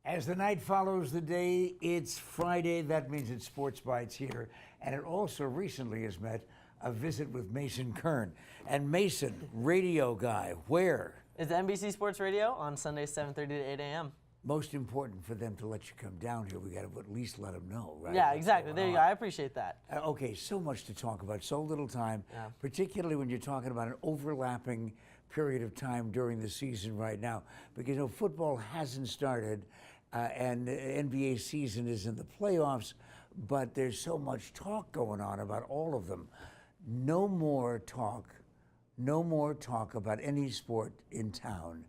As the night follows the day, it's Friday. That means it's Sports Bites here. And it also recently has met a visit with Mason Kern. And Mason, radio guy, where? It's NBC Sports Radio on Sundays 7:30 to 8 a.m. Most important for them to let you come down here. We got to at least let them know, right? Yeah, exactly. There you go. I appreciate that. Okay, so much to talk about, so little time, particularly when you're talking about an overlapping period of time during the season right now. Because, you know, football hasn't started and the NBA season is in the playoffs, but there's so much talk going on about all of them. No more talk about any sport in town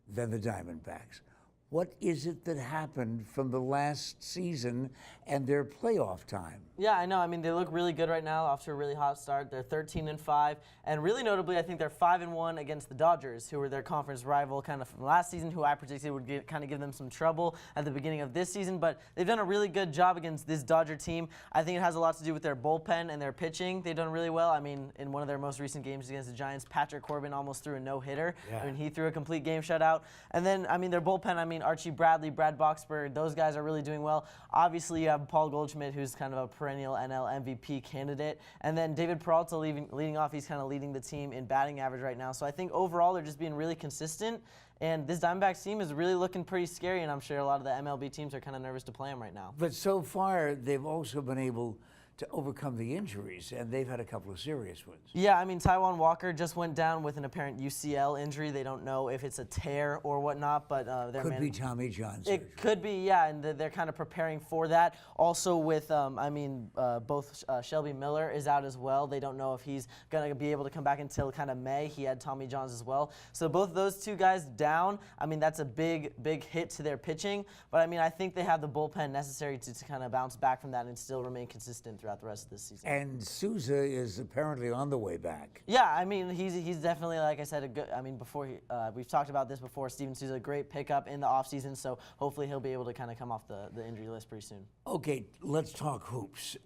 than the Diamondbacks. What is it that happened from the last season and their playoff time? Yeah, I know. I mean, they look really good right now, off to a really hot start. They're 13-5, and really notably, I think they're 5-1 against the Dodgers, who were their conference rival kind of from last season, who I predicted would kind of give them some trouble at the beginning of this season. But they've done a really good job against this Dodger team. I think it has a lot to do with their bullpen and their pitching. They've done really well. I mean, in one of their most recent games against the Giants, Patrick Corbin almost threw a no-hitter. Yeah. I mean, he threw a complete game shutout. And then, I mean, their bullpen, I mean, Archie Bradley, Brad Boxberg, those guys are really doing well. Obviously, you have Paul Goldschmidt, who's kind of a perennial NL MVP candidate. And then David Peralta leading off. He's kind of leading the team in batting average right now. So I think overall they're just being really consistent. And this Diamondbacks team is really looking pretty scary, and I'm sure a lot of the MLB teams are kind of nervous to play them right now. But so far, they've also been able to overcome the injuries, and they've had a couple of serious ones. Yeah, I mean, Taijuan Walker just went down with an apparent UCL injury. They don't know if it's a tear or whatnot, but could be Tommy John surgery. It could be, yeah, and they're kind of preparing for that. Also with, both Shelby Miller is out as well. They don't know if he's going to be able to come back until kind of May. He had Tommy John's as well. So both of those two guys down, I mean, that's a big hit to their pitching. But, I mean, I think they have the bullpen necessary to kind of bounce back from that and still remain consistent throughout the rest of this season. And Souza is apparently on the way back. Yeah, I mean, he's definitely, like I said, a good. I mean, we've talked about this before. Steven Souza, a great pickup in the offseason, so hopefully he'll be able to kind of come off the injury list pretty soon. Okay, let's talk hoops.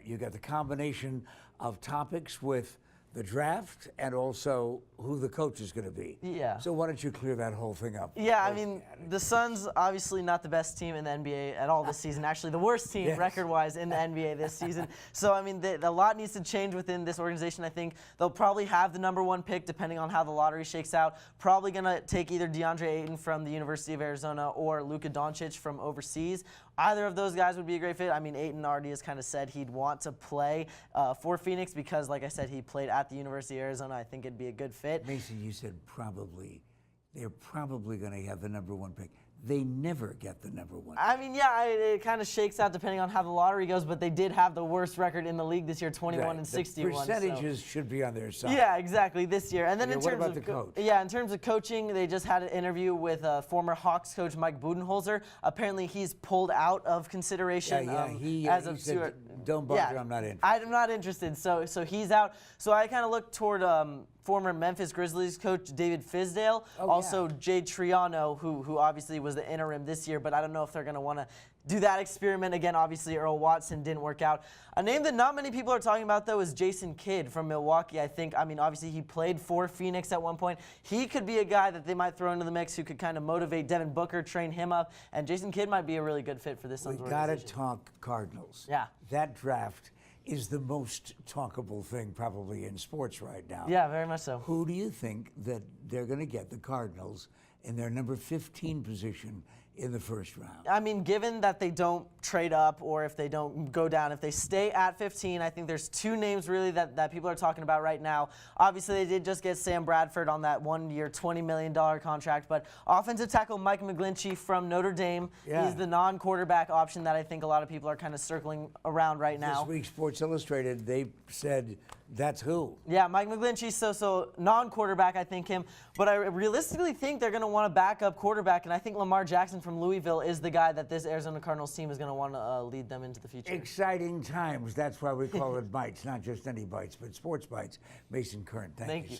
You got the combination of topics with the draft and also who the coach is going to be. Yeah. So why don't you clear that whole thing up? Yeah, I mean, the Suns obviously not the best team in the NBA at all this season. Actually, the worst team record-wise in the NBA this season. So, I mean, a lot needs to change within this organization. I think they'll probably have the #1 pick depending on how the lottery shakes out. Probably going to take either DeAndre Ayton from the University of Arizona or Luka Doncic from overseas. Either of those guys would be a great fit. I mean, Ayton already has kind of said he'd want to play for Phoenix because, like I said, he played at the University of Arizona. I think it'd be a good fit. Mason, you said probably. They're probably going to have the #1 pick. They never get the #1. I mean, yeah, it kind of shakes out depending on how the lottery goes, but they did have the worst record in the league this year, 21-61. The percentages should be on their side. Yeah, exactly, this year. And then in what terms about of the coach? Yeah, in terms of coaching, they just had an interview with former Hawks coach Mike Budenholzer. Apparently, he's pulled out of consideration he said, don't bother, I'm not interested. I'm not interested, so he's out. So I kind of look toward former Memphis Grizzlies coach David Fizdale, Jay Triano, who obviously was the interim this year, but I don't know if they're going to want to do that experiment again. Obviously, Earl Watson didn't work out. A name that not many people are talking about, though, is Jason Kidd from Milwaukee. I mean, obviously, he played for Phoenix at one point. He could be a guy that they might throw into the mix who could kind of motivate Devin Booker, train him up, and Jason Kidd might be a really good fit for this Suns organization. We got to talk Cardinals. Yeah. That draft is the most talkable thing probably in sports right now. Yeah, very much so. Who do you think that they're going to get, the Cardinals, in their number 15 position in the first round? I mean, given that they don't trade up or if they don't go down, if they stay at 15, I think there's two names really that people are talking about right now. Obviously, they did just get Sam Bradford on that one-year, $20 million contract, but offensive tackle Mike McGlinchey from Notre Dame, he's the non-quarterback option that I think a lot of people are kind of circling around right now. This week, Sports Illustrated, they said that's who. Yeah, Mike McGlinchey, so non-quarterback, I think him. But I realistically think they're going to want a backup quarterback, and I think Lamar Jackson from Louisville is the guy that this Arizona Cardinals team is going to want to lead them into the future. Exciting times. That's why we call it Bites, not just any bites, but Sports Bites. Mason Kern, thank you so much.